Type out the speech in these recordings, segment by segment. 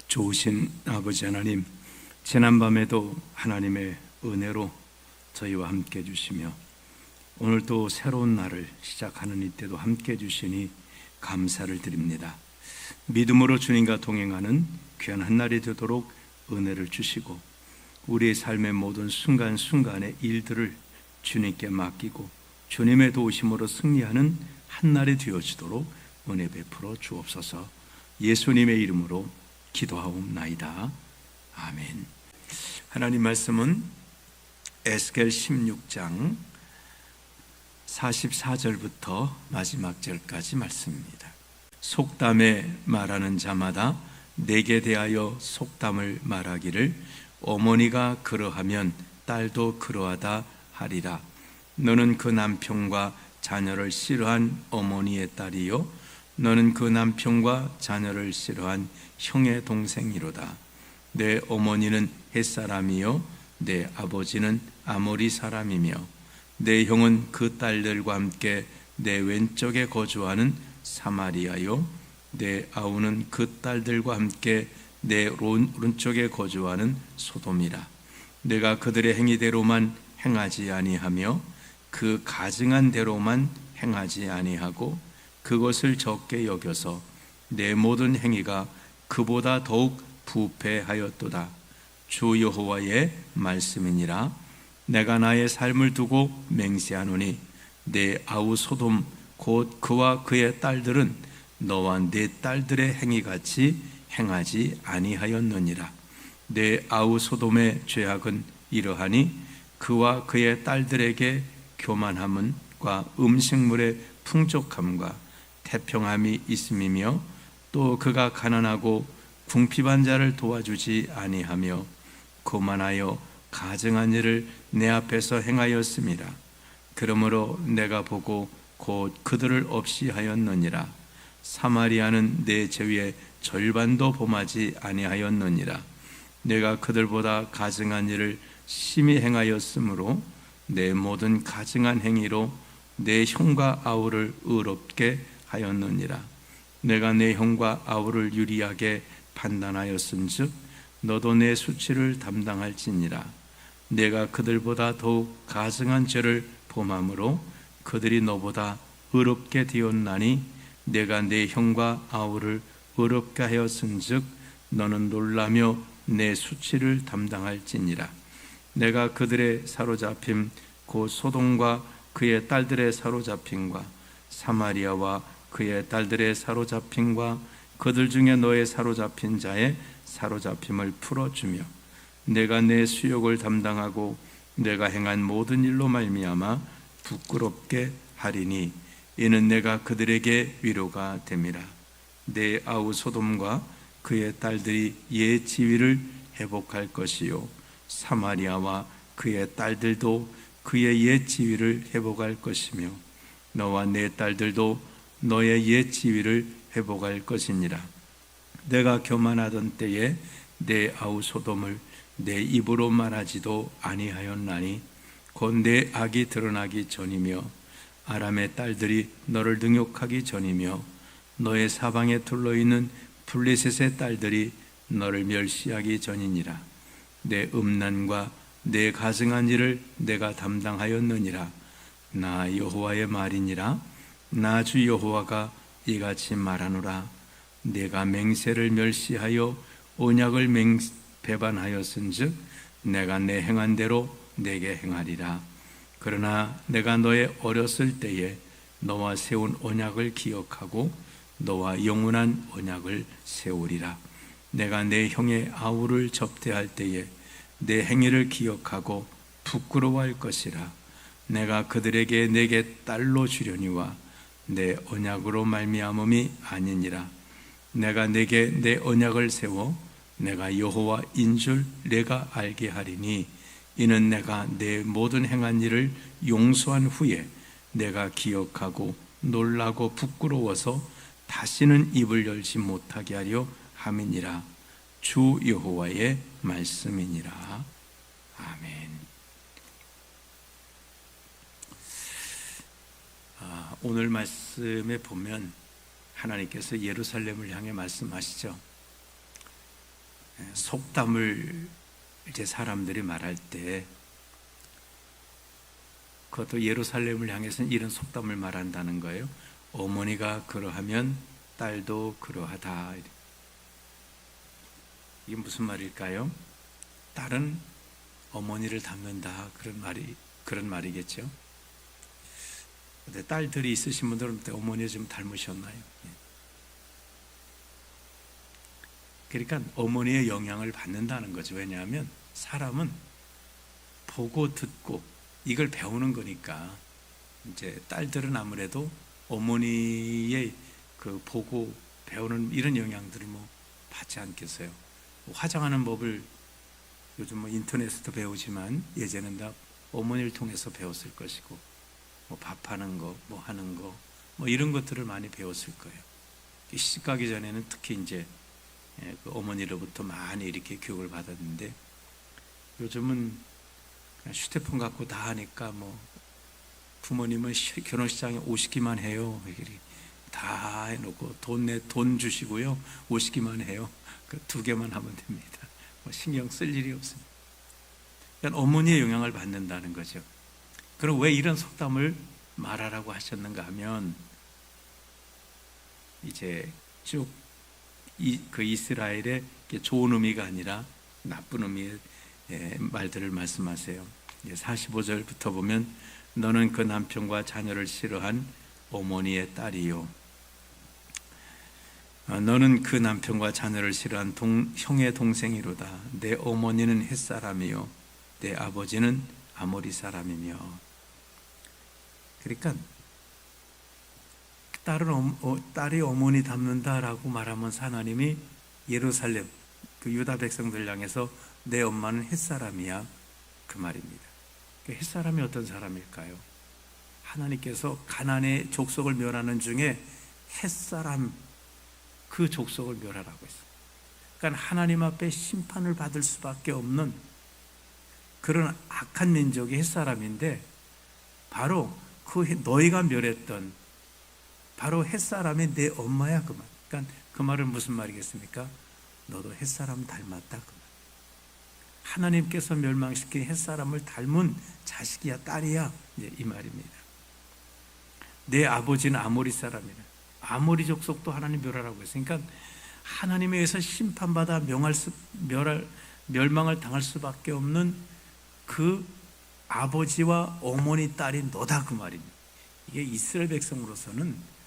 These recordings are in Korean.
좋으신 아버지 하나님, 지난밤에도 하나님의 은혜로 저희와 함께 해주시며 오늘 또 새로운 날을 시작하는 이때도 함께 해주시니 감사를 드립니다. 믿음으로 주님과 동행하는 귀한 한 날이 되도록 은혜를 주시고 우리의 삶의 모든 순간순간의 일들을 주님께 맡기고 주님의 도우심으로 승리하는 한 날이 되어지도록 은혜 베풀어 주옵소서. 예수님의 이름으로 기도하옵나이다. 아멘. 하나님 말씀은 에스겔 16장 44절부터 마지막 절까지 말씀입니다. 속담에 말하는 자마다 내게 대하여 속담을 말하기를 어머니가 그러하면 딸도 그러하다 하리라. 너는 그 남편과 자녀를 싫어한 어머니의 딸이요 너는 그 남편과 자녀를 싫어한 형의 동생이로다. 내 어머니는 헷사람이요 내 아버지는 아모리 사람이며 내 형은 그 딸들과 함께 내 왼쪽에 거주하는 사마리아요 내 아우는 그 딸들과 함께 내 오른쪽에 거주하는 소돔이라. 내가 그들의 행위대로만 행하지 아니하며 그 가증한 대로만 행하지 아니하고 그것을 적게 여겨서 내 모든 행위가 그보다 더욱 부패하였도다. 주 여호와의 말씀이니라. 내가 나의 삶을 두고 맹세하노니 내 아우 소돔 곧 그와 그의 딸들은 너와 내 딸들의 행위같이 행하지 아니하였느니라. 내 아우 소돔의 죄악은 이러하니 그와 그의 딸들에게 교만함과 음식물의 풍족함과 태평함이 있음이며 또 그가 가난하고 궁핍한 자를 도와주지 아니하며 거만하여 가증한 일을 내 앞에서 행하였음이라. 그러므로 내가 보고 곧 그들을 없이 하였느니라. 사마리아는 내 죄의 절반도 범하지 아니하였느니라. 내가 그들보다 가증한 일을 심히 행하였으므로 내 모든 가증한 행위로 내 형과 아우를 의롭게 하였느니라. 내가 내 형과 아우를 유리하게 판단하였은즉 너도 내 수치를 담당할지니라. 내가 그들보다 더욱 가증한 죄를 범함으로 그들이 너보다 의롭게 되었나니 내가 내 형과 아우를 의롭게 하였은즉 너는 놀라며 내 수치를 담당할지니라. 내가 그들의 사로잡힘 곧 소돔과 그의 딸들의 사로잡힘과 사마리아와 그의 딸들의 사로잡힘과 그들 중에 너의 사로잡힌 자의 사로잡힘을 풀어주며 내가 내 수욕을 담당하고 내가 행한 모든 일로 말미암아 부끄럽게 하리니 이는 내가 그들에게 위로가 됨이라. 내 아우 소돔과 그의 딸들이 옛 지위를 회복할 것이요 사마리아와 그의 딸들도 그의 옛 지위를 회복할 것이며 너와 내 딸들도 너의 옛 지위를 회복할 것이니라. 내가 교만하던 때에 내 아우 소돔을 내 입으로 말하지도 아니하였나니 곧 내 악이 드러나기 전이며 아람의 딸들이 너를 능욕하기 전이며 너의 사방에 둘러있는 블레셋의 딸들이 너를 멸시하기 전이니라. 내 음란과 내 가증한 일을 내가 담당하였느니라. 나 여호와의 말이니라. 나 주 여호와가 이같이 말하노라. 내가 맹세를 멸시하여 언약을 배반하였은즉 내가 내 행한 대로 내게 행하리라. 그러나 내가 너의 어렸을 때에 너와 세운 언약을 기억하고 너와 영원한 언약을 세우리라. 내가 내 형의 아우를 접대할 때에 내 행위를 기억하고 부끄러워할 것이라. 내가 그들에게 내게 딸로 주려니와 내 언약으로 말미암음이 아니니라. 내가 내게 내 언약을 세워 내가 여호와인 줄 내가 알게 하리니 이는 내가 내 모든 행한 일을 용서한 후에 내가 기억하고 놀라고 부끄러워서 다시는 입을 열지 못하게 하려 함이니라. 주 여호와의 말씀이니라. 아멘. 오늘 말씀에 보면 하나님께서 예루살렘을 향해 말씀하시죠. 속담을 이제 사람들이 말할 때, 그것도 예루살렘을 향해서는 이런 속담을 말한다는 거예요. 어머니가 그러하면 딸도 그러하다. 이게 무슨 말일까요? 딸은 어머니를 닮는다, 그런 말이겠죠. 근데 딸들이 있으신 분들은 어머니 좀 닮으셨나요? 그러니까 어머니의 영향을 받는다는 거죠. 왜냐하면 사람은 보고 듣고 이걸 배우는 거니까, 이제 딸들은 아무래도 어머니의 그 보고 배우는 이런 영향들을 받지 않겠어요. 화장하는 법을 요즘 인터넷에도 배우지만 예전엔 다 어머니를 통해서 배웠을 것이고, 밥하는 거, 하는 거, 이런 것들을 많이 배웠을 거예요. 시집 가기 전에는 특히 이제 그 어머니로부터 많이 이렇게 교육을 받았는데, 요즘은 휴대폰 갖고 다 하니까 부모님은 결혼식장에 오시기만 해요. 다 해놓고 돈 주시고요, 오시기만 해요. 그 2개만 하면 됩니다. 신경 쓸 일이 없습니다. 그러니까 어머니의 영향을 받는다는 거죠. 그럼 왜 이런 속담을 말하라고 하셨는가 하면, 이제 쭉 그 이스라엘의 좋은 의미가 아니라 나쁜 의미의 말들을 말씀하세요. 45절부터 보면, 너는 그 남편과 자녀를 싫어한 어머니의 딸이요, 너는 그 남편과 자녀를 싫어한 형의 동생이로다. 내 어머니는 햇사람이요, 내 아버지는 아모리 사람이며. 그러니까 딸이 어머니 닮는다라고 말하면 하나님이 예루살렘 그 유다 백성들 향해서 내 엄마는 햇사람이야, 그 말입니다. 햇사람이 어떤 사람일까요? 하나님께서 가나안의 족속을 멸하는 중에 햇사람, 그 족속을 멸하라고 했어요. 그러니까 하나님 앞에 심판을 받을 수밖에 없는 그런 악한 민족이 햇사람인데, 바로 그 너희가 멸했던 바로 햇사람이 내 엄마야, 그 말. 그러니까 그 말은 무슨 말이겠습니까? 너도 햇사람 닮았다, 그 말. 하나님께서 멸망시킨 햇사람을 닮은 자식이야, 딸이야, 이제 이 말입니다. 내 아버지는 아모리 사람이라. 아모리 족속도 하나님 멸하라고 했어요. 그러니까 하나님에 의해서 심판받아 멸망을 당할 수밖에 없는 그 아버지와 어머니 딸이 너다, 그 말입니다. 이게 이스라엘 백성으로서는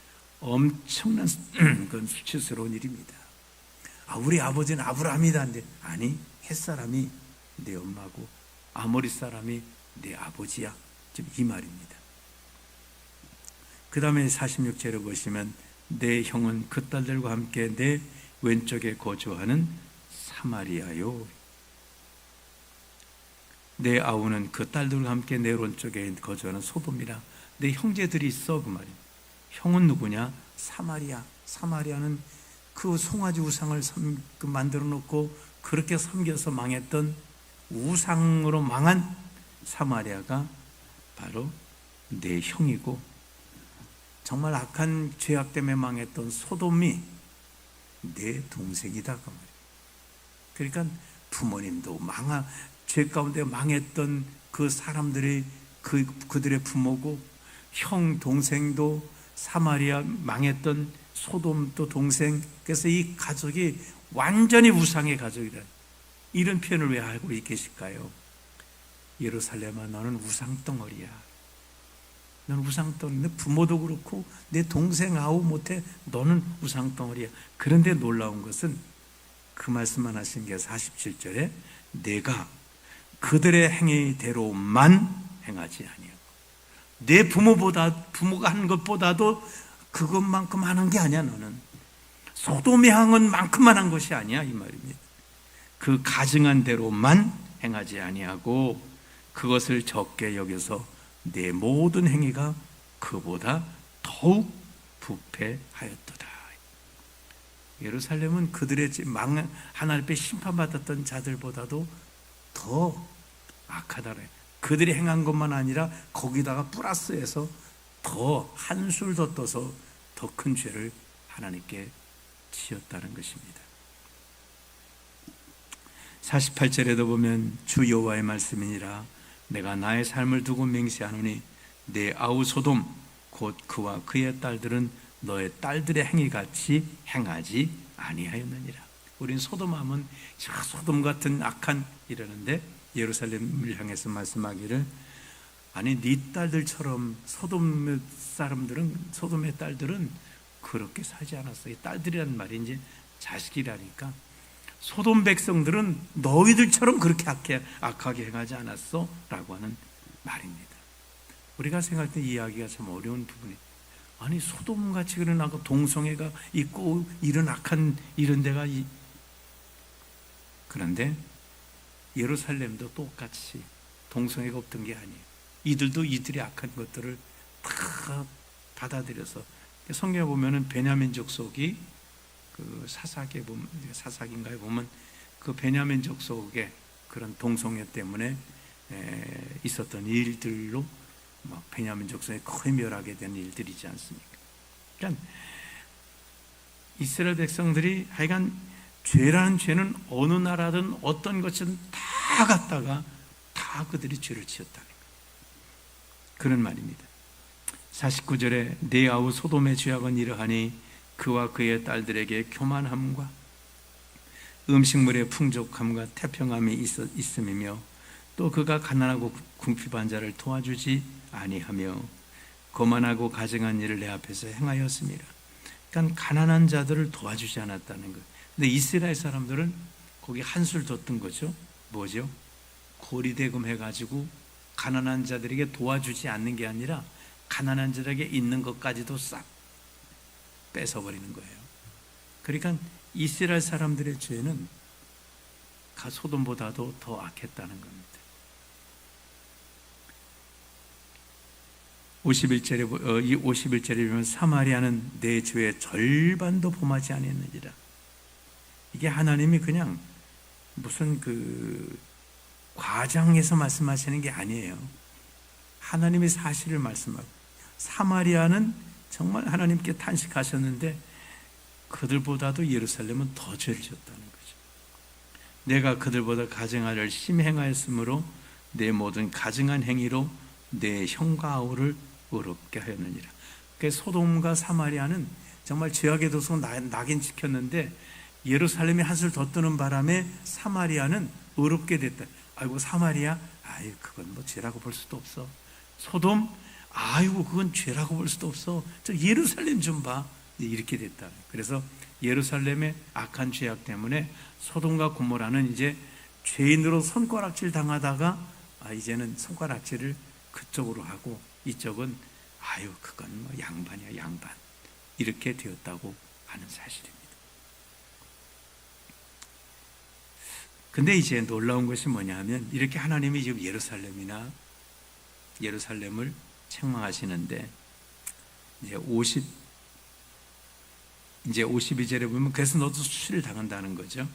엄청난 그건 수치스러운 일입니다. 우리 아버지는 아브라함이다. 아니, 햇사람이 내 엄마고 아모리 사람이 내 아버지야, 지금 이 말입니다. 그 다음에 46절에 보시면, 내 형은 그 딸들과 함께 내 왼쪽에 거주하는 사마리아요, 내 아우는 그 딸들과 함께 내 오른쪽에 거주하는 소돔이라. 내 형제들이 있어, 그 말입니다. 형은 누구냐? 사마리아. 사마리아는 그 송아지 우상을 만들어 놓고 그렇게 섬겨서 망했던, 우상으로 망한 사마리아가 바로 내 형이고, 정말 악한 죄악 때문에 망했던 소돔이 내 동생이다, 그 말이에요. 그러니까 부모님도 죄 가운데 망했던 그 사람들이 그들의 부모고, 형 동생도 사마리아 망했던 소돔도 동생. 그래서 이 가족이 완전히 우상의 가족이다. 이런 표현을 왜 하고 계실까요? 예루살렘아, 너는 우상덩어리야. 너는 우상덩어리. 내 부모도 그렇고 내 동생 아우 못해 너는 우상덩어리야. 그런데 놀라운 것은 그 말씀만 하신 게 47절에, 내가 그들의 행위대로만 행하지 아니하고. 내 부모가 한 것보다도 그것만큼 하는 게 아니야. 너는 소돔이 한 만큼만 한 것이 아니야, 이 말입니다. 그 가증한 대로만 행하지 아니하고 그것을 적게 여겨서 내 모든 행위가 그보다 더욱 부패하였도다. 예루살렘은 그들의 하나님 앞에 심판받았던 자들보다도 더 악하다. 그들이 행한 것만 아니라 거기다가 플러스해서 더 한술 더 떠서 더 큰 죄를 하나님께 지었다는 것입니다. 48절에도 보면 주 여호와의 말씀이니라 내가 나의 삶을 두고 맹세하노니 내 아우 소돔 곧 그와 그의 딸들은 너의 딸들의 행위같이 행하지 아니하였느니라. 우린 소돔하면 소돔 같은 악한 이러는데 예루살렘을 향해서 말씀하기를 아니 네 딸들처럼 소돔의 사람들은 소돔의 딸들은 그렇게 살지 않았어. 이 딸들이란 말이 이제 자식이라니까 소돔 백성들은 너희들처럼 그렇게 악하게 행하지 않았어 라고 하는 말입니다. 우리가 생각할 때 이야기가 참 어려운 부분이 아니 소돔같이 그런 동성애가 있고 이런 악한 이런 데가 그런데 예루살렘도 똑같이 동성애가 없던 게 아니에요. 이들도 이들의 악한 것들을 다 받아들여서 성경에 보면은 베냐민 족속이 그 사사기인가에 보면 그 베냐민 족속의 그런 동성애 때문에 있었던 일들로 막 베냐민 족속에 거의 멸하게 된 일들이지 않습니까? 그러니까 이스라엘 백성들이 하여간 죄라는 죄는 어느 나라든 어떤 것이든 다 갖다가 다 그들이 죄를 지었다는 거예요. 그런 말입니다. 49절에 내 아우 소돔의 죄악은 이러하니 그와 그의 딸들에게 교만함과 음식물의 풍족함과 태평함이 있음이며 또 그가 가난하고 궁핍한 자를 도와주지 아니하며 거만하고 가증한 일을 내 앞에서 행하였습니다. 그러니까 가난한 자들을 도와주지 않았다는 거예요. 근데 이스라엘 사람들은 거기 한술 뒀던 거죠. 뭐죠? 고리대금 해가지고 가난한 자들에게 도와주지 않는 게 아니라 가난한 자들에게 있는 것까지도 싹 뺏어버리는 거예요. 그러니까 이스라엘 사람들의 죄는 소돔보다도 더 악했다는 겁니다. 51절에 보면 사마리아는 내 죄의 절반도 범하지 아니했느니라. 이게 하나님이 그냥 무슨 과장해서 말씀하시는 게 아니에요. 하나님의 사실을 말씀하고 사마리아는 정말 하나님께 탄식하셨는데 그들보다도 예루살렘은 더 죄를 지었다는 거죠. 내가 그들보다 가증한 일을 심히 행하였으므로 내 모든 가증한 행위로 내 형과 아우를 의롭게 하였느니라. 그래서 소돔과 사마리아는 정말 죄악의 도서 낙인 찍혔는데 예루살렘이 한술 더 뜨는 바람에 사마리아는 의롭게 됐다. 아이고 사마리아, 아유 그건 뭐 죄라고 볼 수도 없어. 소돔, 아이고 그건 죄라고 볼 수도 없어. 저 예루살렘 좀 봐. 이렇게 됐다. 그래서 예루살렘의 악한 죄악 때문에 소돔과 고모라는 이제 죄인으로 손가락질 당하다가 이제는 손가락질을 그쪽으로 하고 이쪽은 아유 그건 뭐 양반이야 양반 이렇게 되었다고 하는 사실입니다. 근데 이제 놀라운 것이 뭐냐면 이렇게 하나님이 지금 예루살렘을 책망하시는데 이제 52절에 보면 그래서 너도 수치를 당한다는 거죠.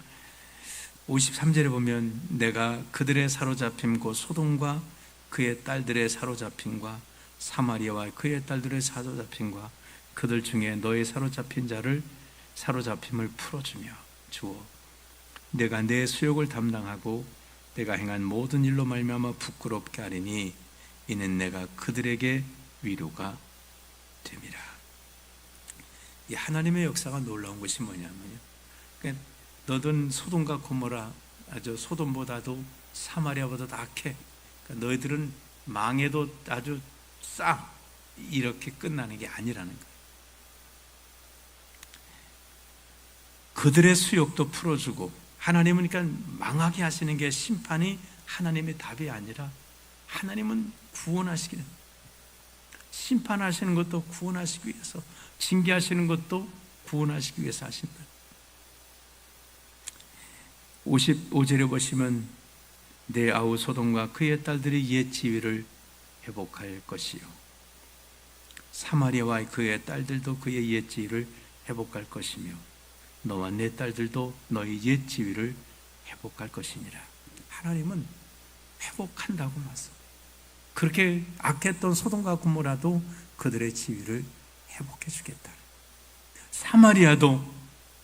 53절에 보면 내가 그들의 사로잡힘 곧 소돔과 그의 딸들의 사로잡힘과 사마리아와 그의 딸들의 사로잡힘과 그들 중에 너의 사로잡힘을 풀어주며 주어 내가 내 수욕을 담당하고 내가 행한 모든 일로 말미암아 부끄럽게 하리니 이는 내가 그들에게 위로가 됨이라. 이 하나님의 역사가 놀라운 것이 뭐냐면요, 그러니까 너든 소돔과 고모라 아주 소돔보다도 사마리아보다 악해. 그러니까 너희들은 망해도 아주 싹 이렇게 끝나는 게 아니라는 거예요. 그들의 수욕도 풀어주고 하나님은 그러니까 망하게 하시는 게 심판이 하나님의 답이 아니라 하나님은 구원하시기는 심판하시는 것도 구원하시기 위해서 징계하시는 것도 구원하시기 위해서 하신다. 55절에 보시면 내 아우 소돔과 그의 딸들이 옛 지위를 회복할 것이요 사마리아와 그의 딸들도 그의 옛 지위를 회복할 것이며 너와 내 딸들도 너희 옛 지위를 회복할 것이니라. 하나님은 회복한다고 말씀. 그렇게 악했던 소돔과 고모라도 그들의 지위를 회복해 주겠다. 사마리아도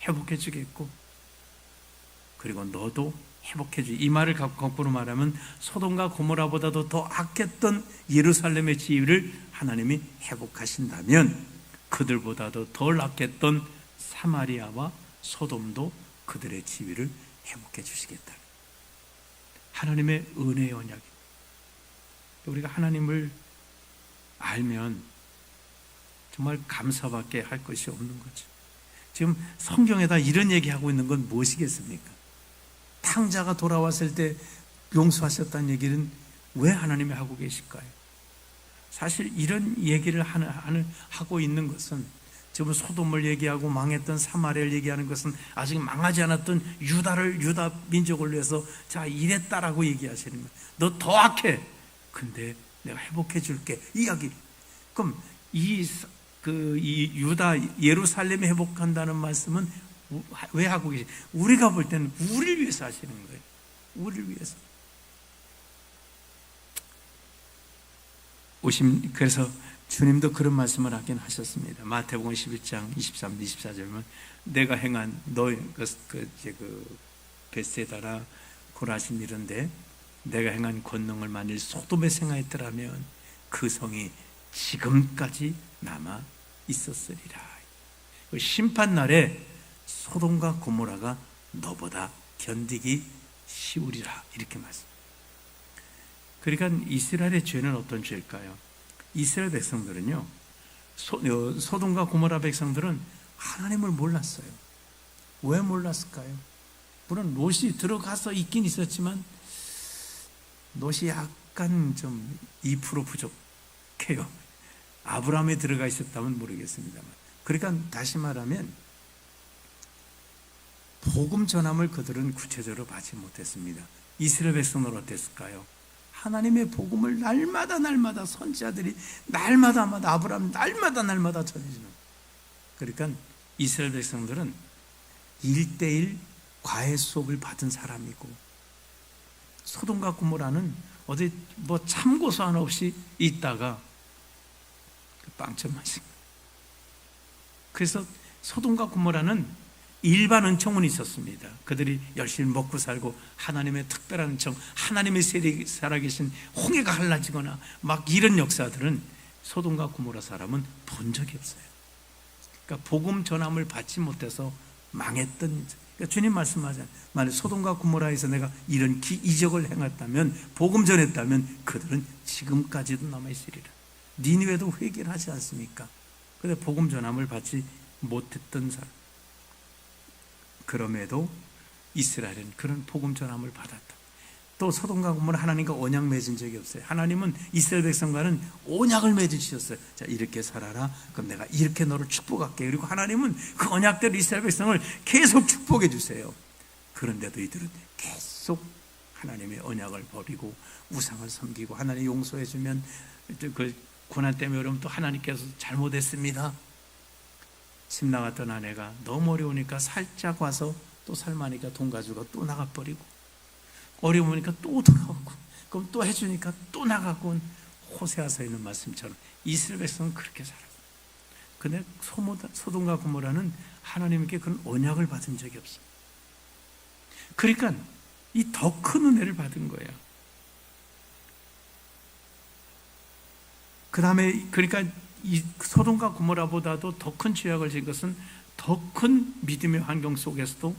회복해 주겠고 그리고 너도 회복해 주. 이 말을 거꾸로 말하면 소돔과 고모라보다도 더 악했던 예루살렘의 지위를 하나님이 회복하신다면 그들보다도 덜 악했던 사마리아와 소돔도 그들의 지위를 회복해 주시겠다. 하나님의 은혜의 언약. 우리가 하나님을 알면 정말 감사밖에 할 것이 없는 거죠. 지금 성경에다 이런 얘기하고 있는 건 무엇이겠습니까? 탕자가 돌아왔을 때 용서하셨다는 얘기는 왜 하나님이 하고 계실까요? 사실 이런 얘기를 하고 있는 것은 지금 소돔을 얘기하고 망했던 사마리아를 얘기하는 것은 아직 망하지 않았던 유다 민족을 위해서 자 이랬다라고 얘기하시는 거예요. 너 더 악해. 근데 내가 회복해 줄게. 이야기. 그럼 이 유다 예루살렘에 회복한다는 말씀은 왜 하고 계시? 우리가 볼 때는 우리를 위해서 하시는 거예요. 우리를 위해서. 그래서 주님도 그런 말씀을 하긴 하셨습니다. 마태복음 11장 23, 24절은 내가 행한 너희 벳세다라 고라신 이런데 내가 행한 권능을 만일 소돔에 행하였더라면 그 성이 지금까지 남아 있었으리라. 심판날에 소돔과 고모라가 너보다 견디기 쉬우리라 이렇게 말씀. 그러니까 이스라엘의 죄는 어떤 죄일까요? 이스라엘 백성들은요, 소돔과 고모라 백성들은 하나님을 몰랐어요. 왜 몰랐을까요? 물론 롯이 들어가서 있긴 있었지만 롯이 약간 좀 2% 부족해요. 아브라함에 들어가 있었다면 모르겠습니다만. 그러니까 다시 말하면 복음 전함을 그들은 구체적으로 받지 못했습니다. 이스라엘 백성은 어땠을까요? 하나님의 복음을 날마다 선지자들이 날마다 아브라함 날마다 전해주는. 그러니까 이스라엘 백성들은 1:1 과외 수업을 받은 사람이고 소돔과 고모라는 어디 뭐 참고서 하나 없이 있다가 빵점 마신 거예요. 그래서 소돔과 고모라는 일반 은총은 있었습니다. 그들이 열심히 먹고 살고 하나님의 특별한 은총, 하나님의 세력이 살아계신 홍해가 갈라지거나 막 이런 역사들은 소돔과 고모라 사람은 본 적이 없어요. 그러니까 복음 전함을 받지 못해서 망했던. 그러니까 주님 말씀하잖아요. 만약 소돔과 고모라에서 내가 이런 이적을 행했다면, 복음 전했다면 그들은 지금까지도 남아있으리라. 니느웨도 회개를 하지 않습니까? 그런데 복음 전함을 받지 못했던 사람. 그럼에도 이스라엘은 그런 복음 전함을 받았다. 또 소돔과 고모라 하나님과 언약 맺은 적이 없어요. 하나님은 이스라엘 백성과는 언약을 맺으셨어요. 자, 이렇게 살아라. 그럼 내가 이렇게 너를 축복할게. 그리고 하나님은 그 언약대로 이스라엘 백성을 계속 축복해 주세요. 그런데도 이들은 계속 하나님의 언약을 버리고 우상을 섬기고 하나님 용서해 주면 그 고난 때문에 어려우면 또 하나님께서 잘못했습니다. 집 나갔던 아내가 너무 어려우니까 살짝 와서 또 살마니까 돈 가지고 또 나가버리고 어려우니까 또 돌아오고 그럼 또 해주니까 또 나가고 호세아서에 있는 말씀처럼 이스라엘 백성은 그렇게 살아요. 근데 소돔과 고모라는 하나님께 그런 언약을 받은 적이 없어요. 그러니까 이 더 큰 은혜를 받은 거예요. 그 다음에 그러니까 이 소돔과 고모라보다도 더 큰 죄악을 지은 것은 더 큰 믿음의 환경 속에서도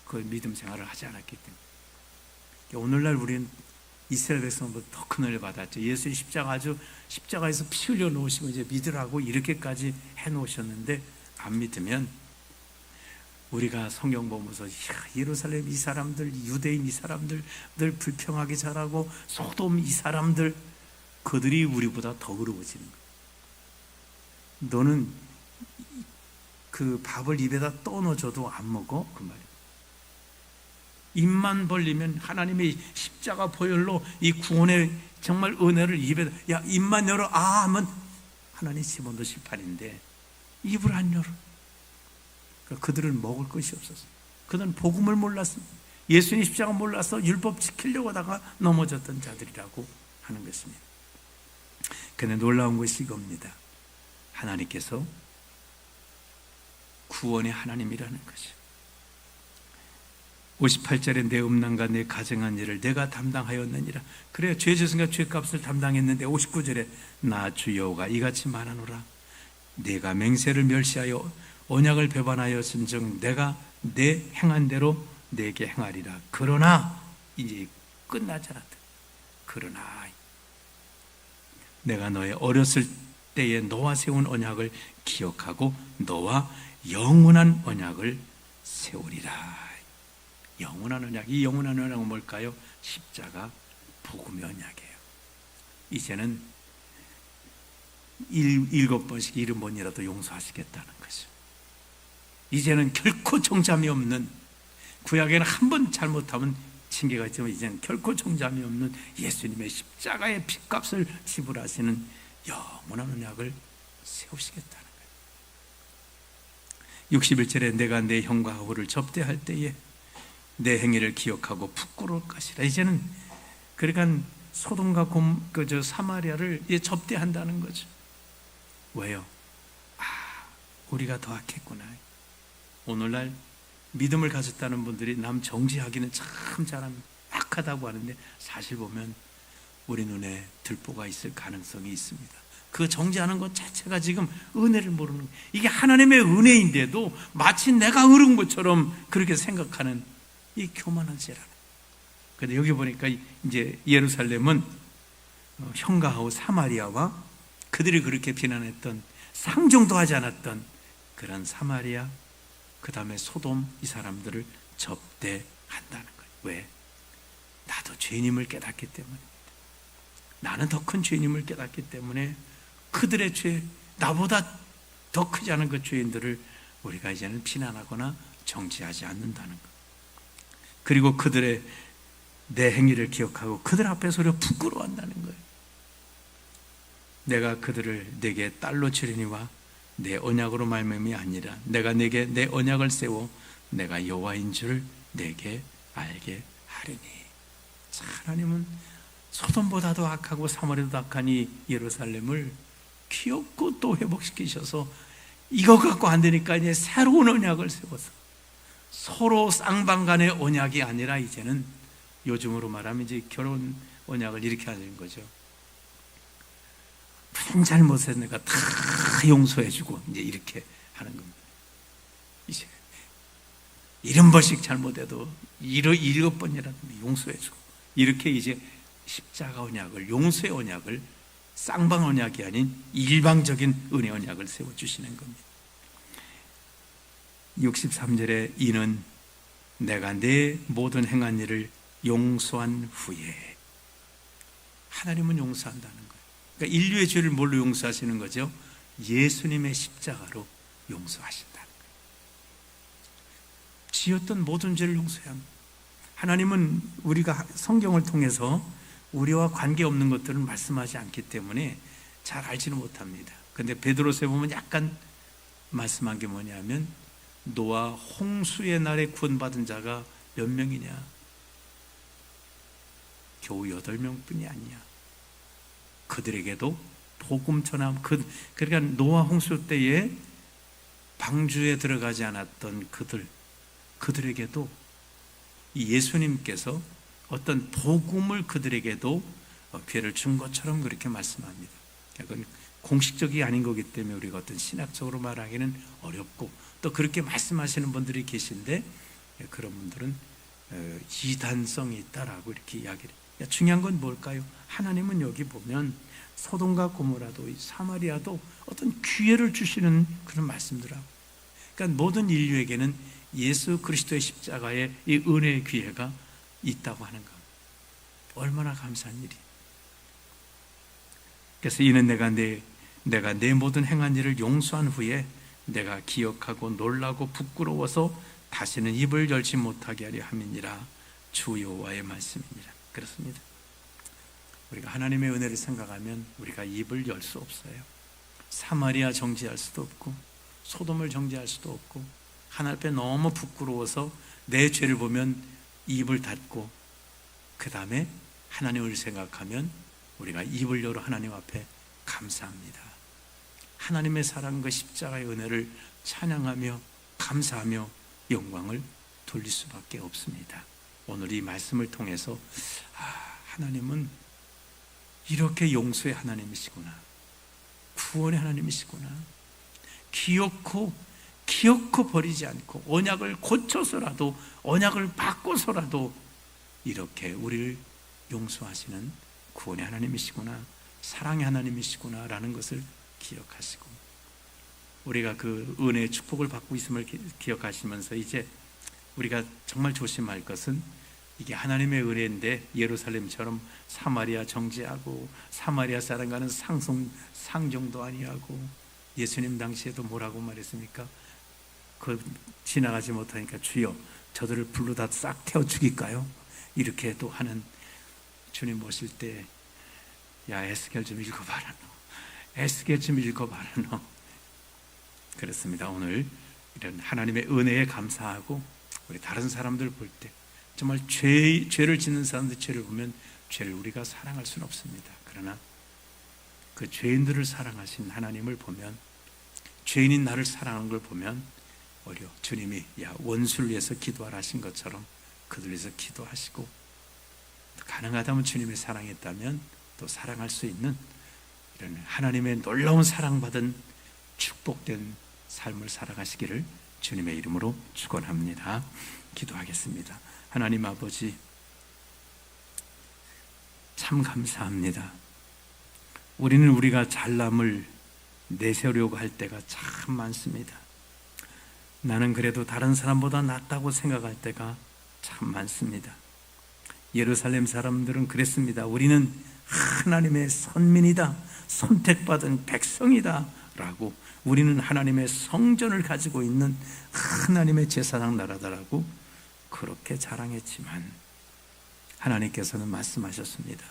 그 믿음 생활을 하지 않았기 때문에. 오늘날 우리는 이스라엘 백성보다 더 큰 은혜를 받았죠. 예수의 십자가에서 피 흘려 놓으시고 이제 믿으라고 이렇게까지 해 놓으셨는데 안 믿으면 우리가 성경 보면서 예루살렘 이 사람들, 유대인 이 사람들 늘 불평하게 잘하고 소돔 이 사람들 그들이 우리보다 더 어려워지는 거예요. 너는 그 밥을 입에다 떠넣어줘도 안 먹어? 그 말이에요. 입만 벌리면 하나님의 십자가 보혈로 이 구원의 정말 은혜를 입에다 야 입만 열어 아 하면 하나님 시몬도 심판인데 입을 안 열어. 그러니까 그들은 먹을 것이 없었어요. 그들은 복음을 몰랐습니다. 예수님 십자가 몰라서 율법 지키려고 하다가 넘어졌던 자들이라고 하는 것입니다. 그런데 놀라운 것이 이겁니다. 하나님께서 구원의 하나님이라는 것이죠. 58절에 내 음란과 내 가증한 일을 내가 담당하였느니라. 그래 죄졌으니까 죄값을 담당했는데 59절에 나 주여가 이같이 말하노라. 내가 맹세를 멸시하여 언약을 배반하였은즉 내가 내 행한 대로 내게 행하리라. 그러나 이제 끝나잖아. 그러나 내가 너의 어렸을 때에 너와 세운 언약을 기억하고 너와 영원한 언약을 세우리라. 영원한 언약, 이 영원한 언약은 뭘까요? 십자가 복음의 언약이에요. 이제는 7번씩 이름 번이라도 용서하시겠다는 거죠. 이제는 결코 정잠이 없는, 구약에는 한 번 잘못하면 징계가 있지만 이제는 결코 정잠이 없는 예수님의 십자가의 핏값을 지불하시는 영원한 언약을 세우시겠다는 거예요. 61절에 내가 내 형과 아우를 접대할 때에 내 행위를 기억하고 부끄러울 것이라. 이제는 그러니까 소돔과 사마리아를 접대한다는 거죠. 왜요? 우리가 더 악했구나. 오늘날 믿음을 가졌다는 분들이 남 정죄하기는 참 잘합니다. 악하다고 하는데 사실 보면 우리 눈에 들보가 있을 가능성이 있습니다. 그 정죄하는 것 자체가 지금 은혜를 모르는 거예요. 이게 하나님의 은혜인데도 마치 내가 의로운 것처럼 그렇게 생각하는 이 교만한 죄라는. 그런데 여기 보니까 이제 예루살렘은 형과 아우 사마리아와 그들이 그렇게 비난했던, 상종도 하지 않았던 그런 사마리아, 그 다음에 소돔, 이 사람들을 접대한다는 거예요. 왜? 나도 죄인임을 깨닫기 때문입니다. 나는 더 큰 죄인임을 깨닫기 때문에 그들의 죄, 나보다 더 크지 않은 그 죄인들을 우리가 이제는 비난하거나 정죄하지 않는다는 것. 그리고 그들의 내 행위를 기억하고 그들 앞에서 우리가 부끄러워한다는 거예요. 내가 그들을 내게 딸로 치르니와 내 언약으로 말미암이 아니라 내가 내게 내 언약을 세워 내가 여호와인 줄 내게 알게 하리니. 하나님은 소돔보다도 악하고 사마리아도 악한 이 예루살렘을 귀엽고 또 회복시키셔서 이거 갖고 안 되니까 이제 새로운 언약을 세워서 서로 쌍방간의 언약이 아니라 이제는 요즘으로 말하면 이제 결혼 언약을 이렇게 하는 거죠. 무슨 잘못을 내가 다 용서해주고 이제 이렇게 하는 겁니다. 이제 70번씩 잘못해도 7번이라도 용서해주고 이렇게 이제 십자가 언약을, 용서의 언약을 쌍방 언약이 아닌 일방적인 은혜 언약을 세워주시는 겁니다. 63절에 이는 내가 내 모든 행한 일을 용서한 후에. 하나님은 용서한다는 거예요. 그러니까 인류의 죄를 뭘로 용서하시는 거죠? 예수님의 십자가로 용서하신다는 거예요. 지었던 모든 죄를 용서해야 합니다. 하나님은 우리가 성경을 통해서 우리와 관계없는 것들을 말씀하지 않기 때문에 잘 알지는 못합니다. 그런데 베드로서에 보면 약간 말씀한 게 뭐냐면 노아 홍수의 날에 구원받은 자가 몇 명이냐? 겨우 8명뿐이 아니야. 그들에게도 복음 전함. 그러니까 노아 홍수 때에 방주에 들어가지 않았던 그들에게도 이 예수님께서 어떤 복음을 그들에게도 기회를 준 것처럼 그렇게 말씀합니다. 그건 공식적이 아닌 거기 때문에 우리가 어떤 신학적으로 말하기는 어렵고 또 그렇게 말씀하시는 분들이 계신데 그런 분들은 이단성이 있다라고 이렇게 이야기를 해요. 중요한 건 뭘까요? 하나님은 여기 보면 소돔과 고모라도 사마리아도 어떤 기회를 주시는 그런 말씀들하고, 그러니까 모든 인류에게는 예수 그리스도의 십자가의 이 은혜의 기회가 있다고 하는 것. 얼마나 감사한 일이. 그래서 이는 내가 내 모든 행한 일을 용서한 후에 내가 기억하고 놀라고 부끄러워서 다시는 입을 열지 못하게 하려 함이니라. 주 여호와의 말씀입니다. 그렇습니다. 우리가 하나님의 은혜를 생각하면 우리가 입을 열 수 없어요. 사마리아 정죄할 수도 없고 소돔을 정죄할 수도 없고 하나님 앞에 너무 부끄러워서 내 죄를 보면 입을 닫고 그 다음에 하나님을 생각하면 우리가 입을 열어 하나님 앞에 감사합니다. 하나님의 사랑과 십자가의 은혜를 찬양하며 감사하며 영광을 돌릴 수밖에 없습니다. 오늘 이 말씀을 통해서 하나님은 이렇게 용서의 하나님이시구나, 구원의 하나님이시구나, 기어코 버리지 않고 언약을 고쳐서라도, 언약을 바꿔서라도 이렇게 우리를 용서하시는 구원의 하나님이시구나, 사랑의 하나님이시구나 라는 것을 기억하시고, 우리가 그 은혜의 축복을 받고 있음을 기억하시면서 이제 우리가 정말 조심할 것은, 이게 하나님의 은혜인데 예루살렘처럼 사마리아 정죄하고 사마리아 사람과는 상종도 아니하고, 예수님 당시에도 뭐라고 말했습니까? 그 지나가지 못하니까 주여 저들을 불로 다 싹 태워 죽일까요? 이렇게 또 하는 주님 모실 때, 야 에스겔 좀 읽어봐라 너, 에스겔 좀 읽어봐라 너. 그렇습니다. 오늘 이런 하나님의 은혜에 감사하고, 우리 다른 사람들 볼 때 정말 죄를 짓는 사람들 죄를 보면 죄를 우리가 사랑할 수는 없습니다. 그러나 그 죄인들을 사랑하신 하나님을 보면, 죄인인 나를 사랑하는 걸 보면 오히려 주님이 야 원수를 위해서 기도하라 하신 것처럼 그들 위해서 기도하시고, 가능하다면 주님의 사랑했다면 또 사랑할 수 있는 이런 하나님의 놀라운 사랑받은 축복된 삶을 살아가시기를 주님의 이름으로 축원합니다. 기도하겠습니다. 하나님 아버지, 참 감사합니다. 우리는 우리가 잘남을 내세우려고 할 때가 참 많습니다. 나는 그래도 다른 사람보다 낫다고 생각할 때가 참 많습니다. 예루살렘 사람들은 그랬습니다. 우리는 하나님의 선민이다, 선택받은 백성이다 라고, 우리는 하나님의 성전을 가지고 있는 하나님의 제사장 나라다라고 그렇게 자랑했지만, 하나님께서는 말씀하셨습니다.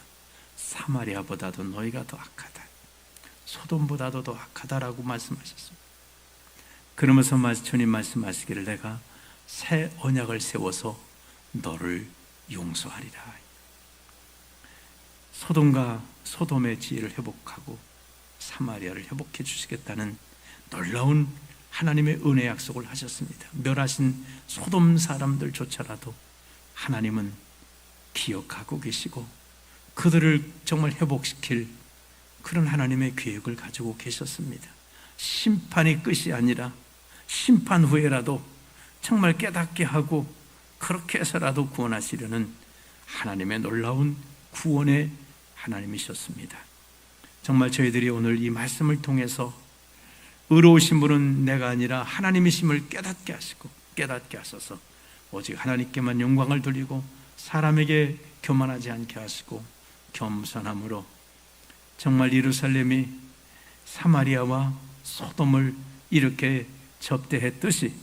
사마리아보다도 너희가 더 악하다, 소돔보다도 더 악하다라고 말씀하셨습니다. 그러면서 주님 말씀하시기를 내가 새 언약을 세워서 너를 용서하리라. 소돔의 지혜를 회복하고 사마리아를 회복해 주시겠다는 놀라운 하나님의 은혜 약속을 하셨습니다. 멸하신 소돔 사람들조차라도 하나님은 기억하고 계시고 그들을 정말 회복시킬 그런 하나님의 계획을 가지고 계셨습니다. 심판이 끝이 아니라 심판 후에라도 정말 깨닫게 하고 그렇게 해서라도 구원하시려는 하나님의 놀라운 구원의 하나님이셨습니다. 정말 저희들이 오늘 이 말씀을 통해서 의로우신 분은 내가 아니라 하나님이심을 깨닫게 하시고 깨닫게 하셔서 오직 하나님께만 영광을 돌리고 사람에게 교만하지 않게 하시고 겸손함으로 정말 예루살렘이 사마리아와 소돔을 이렇게 접대했듯이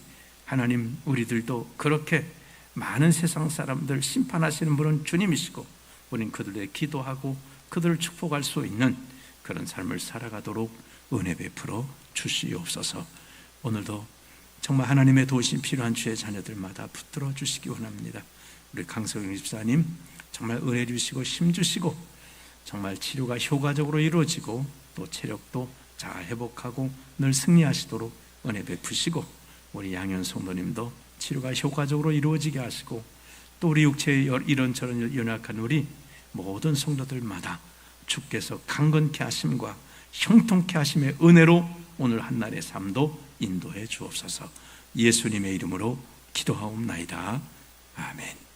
하나님 우리들도 그렇게 많은 세상 사람들 심판하시는 분은 주님이시고 우리는 그들에 기도하고 그들을 축복할 수 있는 그런 삶을 살아가도록 은혜 베풀어 주시옵소서. 오늘도 정말 하나님의 도우심 필요한 주의 자녀들마다 붙들어 주시기 원합니다. 우리 강성영 집사님 정말 은혜 주시고 힘 주시고 정말 치료가 효과적으로 이루어지고 또 체력도 잘 회복하고 늘 승리하시도록 은혜 베푸시고, 우리 양현 성도님도 치료가 효과적으로 이루어지게 하시고 또 우리 육체에 이런저런 연약한 우리 모든 성도들마다 주께서 강건케 하심과 형통케 하심의 은혜로 오늘 한날의 삶도 인도해 주옵소서. 예수님의 이름으로 기도하옵나이다. 아멘.